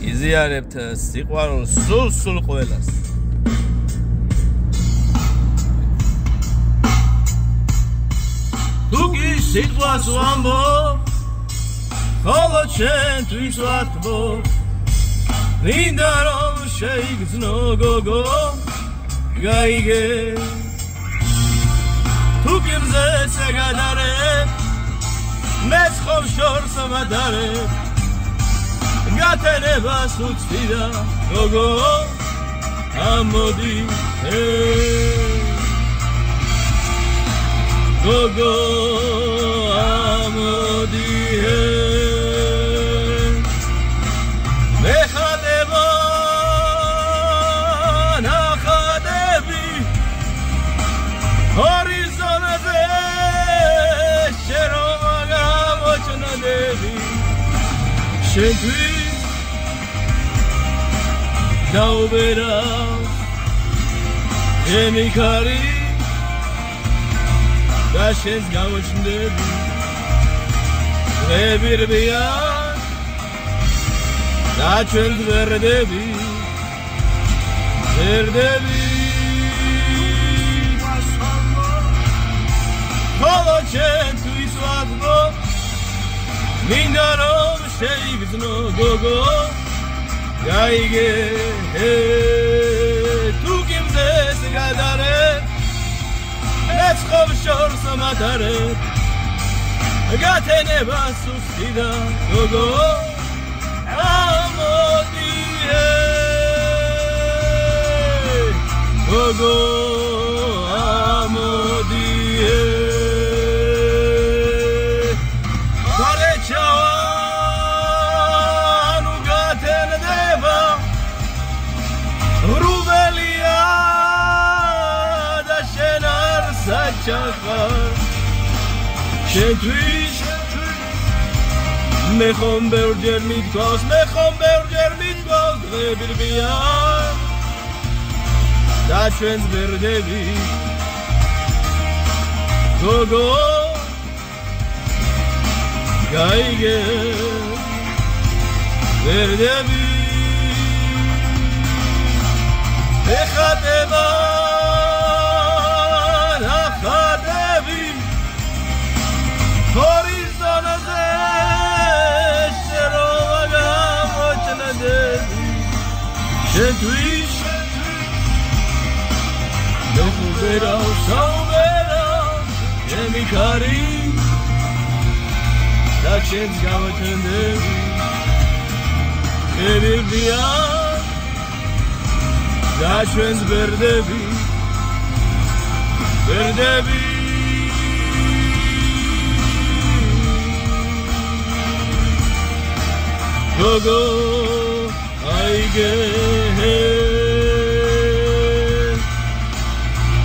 იზიარებთ სიყვარულს სულ ყველას. თუ კი სიტყვას ვამბობ, ხოლო ჩემთვის ვათქბო, მინდა რომ შეიგრძნო გოგო, გაიგე. თუ კი მზეზე გადარებ, მეც ხომ შორს ვადარებ, გათენებას უცდი და გოგო, ამოდი გოგო, ამოდი მეხადება ნახატები ჰორიზონტზე შენ რომ გამოჩნდები შენთვის დაუბერავს ჩემი ქარი და შენს გამოჩნდები დღეები რბიან და ჩვენს ვერდები ხოლო ჩემთვის ვათქბობ, მინდა რომ შეიგრძნო გოგო, გაიგე. თუ კი მზეს გადარებ, მეც ხომ შორს ვადარებ, გათენებას უცდი და გოგო, ამოდი გოგო, ამოდი გარეჩავან უგათენდება რუველია და შენ არ საჩახარ შენთვის მე ხომ ბევრჯერ მithქვავს დღეები რბიან და ჩვენს ვერდები გოგო, გაიგე. ვერდები ეხატება ნახატები ჰორიზონტზე შენ რომ გამოჩნდები შენთვის დაუბერავს ჩემი ქარი და შენს გამოჩნდები დღეები რბიან და ჩვენს ვერდები გოგო, აიგე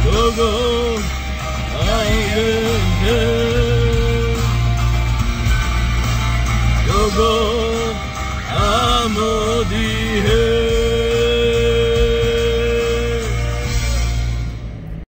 გოგო, აიგე გოგო, ამოდი